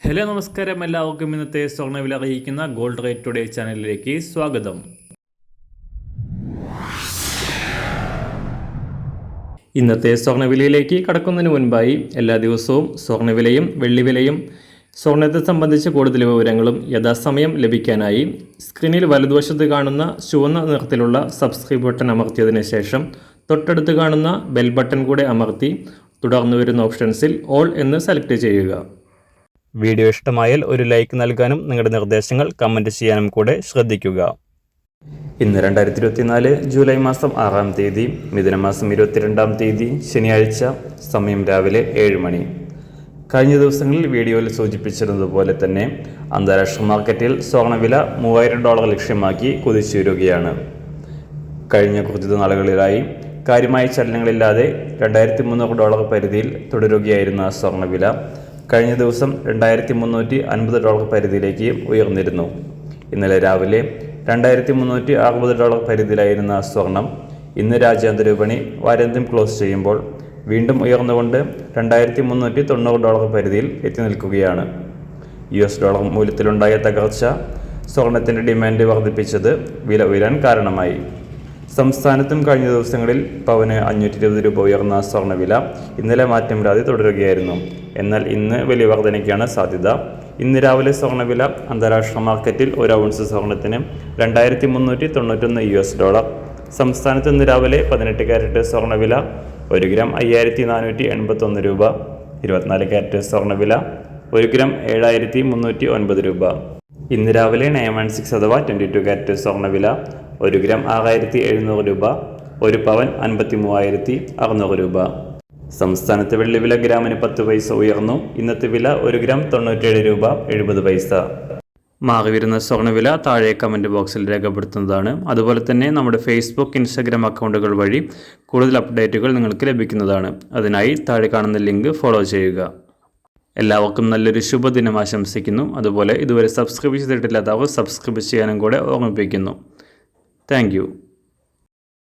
Hello നമസ്കാരം, എല്ലാവർക്കും ഇന്നത്തെ സ്വർണ്ണവില അറിയിക്കുന്ന ഗോൾഡ് റേറ്റ് ടുഡേ ചാനലിലേക്ക് സ്വാഗതം. ഇന്നത്തെ സ്വർണ്ണവിലയിലേക്ക് കടക്കുന്നതിന് മുൻപായി എല്ലാ ദിവസവും സ്വർണ്ണവിലയും വെള്ളിവിലയും സ്വർണ്ണത്തെ സംബന്ധിച്ച കൂടുതൽ വിവരങ്ങളും യഥാസമയം ലഭിക്കാനായി സ്ക്രീനിൽ വലതുവശത്ത് കാണുന്ന ചുവന്ന നിറത്തിലുള്ള സബ്സ്ക്രൈബ് ബട്ടൺ അമർത്തിയതിനു ശേഷം തൊട്ടടുത്ത് കാണുന്ന ബെൽ ബട്ടൺ കൂടെ അമർത്തി തുടർന്ന് വരുന്ന ഓപ്ഷൻസിൽ ഓൾ എന്ന് സെലക്ട് ചെയ്യുക. വീഡിയോ ഇഷ്ടമായാൽ ഒരു ലൈക്ക് നൽകാനും നിങ്ങളുടെ നിർദ്ദേശങ്ങൾ കമൻറ്റ് ചെയ്യാനും കൂടെ ശ്രദ്ധിക്കുക. ഇന്ന് 2024 ജൂലൈ മാസം 6-ാം തീയതി, മിഥുനമാസം 22-ാം തീയതി ശനിയാഴ്ച. സമയം രാവിലെ 7 മണി. കഴിഞ്ഞ ദിവസങ്ങളിൽ വീഡിയോയിൽ സൂചിപ്പിച്ചിരുന്നതുപോലെ തന്നെ അന്താരാഷ്ട്ര മാർക്കറ്റിൽ സ്വർണ്ണവില $3000 ലക്ഷ്യമാക്കി കുതിച്ചുയരുകയാണ്. കഴിഞ്ഞ കുറച്ച് നാളുകളിലായി കാര്യമായ ചലനങ്ങളില്ലാതെ $2300 പരിധിയിൽ തുടരുകയായിരുന്ന സ്വർണ്ണവില കഴിഞ്ഞ ദിവസം $2350 പരിധിയിലേക്ക് ഉയർന്നിരുന്നു. ഇന്നലെ രാവിലെ $2360 പരിധിയിലായിരുന്ന സ്വർണം ഇന്ന് രാജ്യാന്തര വിപണി വാരാന്ത്യം ക്ലോസ് ചെയ്യുമ്പോൾ വീണ്ടും ഉയർന്നുകൊണ്ട് $2390 പരിധിയിൽ എത്തി നിൽക്കുകയാണ്. $US മൂല്യത്തിലുണ്ടായ തകർച്ച സ്വർണത്തിൻ്റെ ഡിമാൻഡ് വർദ്ധിപ്പിച്ചത് വില ഉയരാൻ കാരണമായി. സംസ്ഥാനത്തും കഴിഞ്ഞ ദിവസങ്ങളിൽ പവന് $520 ഉയർന്ന സ്വർണ്ണവില ഇന്നലെ മാറ്റമില്ലാതെ തുടരുകയായിരുന്നു. എന്നാൽ ഇന്ന് വലിയ വർധനയ്ക്കാണ് സാധ്യത. ഇന്ന് രാവിലെ സ്വർണ്ണവില അന്താരാഷ്ട്ര മാർക്കറ്റിൽ ഒരു ഔൺസ് സ്വർണത്തിന് $2391. സംസ്ഥാനത്ത് ഇന്ന് രാവിലെ 18 കാരറ്റ് സ്വർണ്ണവില 1 ഗ്രാം $5481. 24 കാരറ്റ് സ്വർണ്ണവില 1 ഗ്രാം $7309. ഇന്ന് രാവിലെ 916 അഥവാ 22 കാരറ്റ് സ്വർണ്ണവില 1 ഗ്രാം $6700. 1 പവൻ $53,600. സംസ്ഥാനത്ത് വെള്ളിവില ഗ്രാമിന് 10 പൈസ ഉയർന്നു. ഇന്നത്തെ വില 1 ഗ്രാം $97.70. മാറി വരുന്ന സ്വർണ്ണവില താഴെ കമൻറ്റ് ബോക്സിൽ രേഖപ്പെടുത്തുന്നതാണ്. അതുപോലെ തന്നെ നമ്മുടെ ഫേസ്ബുക്ക്, ഇൻസ്റ്റാഗ്രാം അക്കൗണ്ടുകൾ വഴി കൂടുതൽ അപ്ഡേറ്റുകൾ നിങ്ങൾക്ക് ലഭിക്കുന്നതാണ്. അതിനായി താഴെ കാണുന്ന ലിങ്ക് ഫോളോ ചെയ്യുക. എല്ലാവർക്കും നല്ലൊരു ശുഭദിനം ആശംസിക്കുന്നു. അതുപോലെ ഇതുവരെ സബ്സ്ക്രൈബ് ചെയ്തിട്ടില്ലാത്തവർ സബ്സ്ക്രൈബ് ചെയ്യാനും കൂടെ ഓർമ്മിപ്പിക്കുന്നു. Thank you.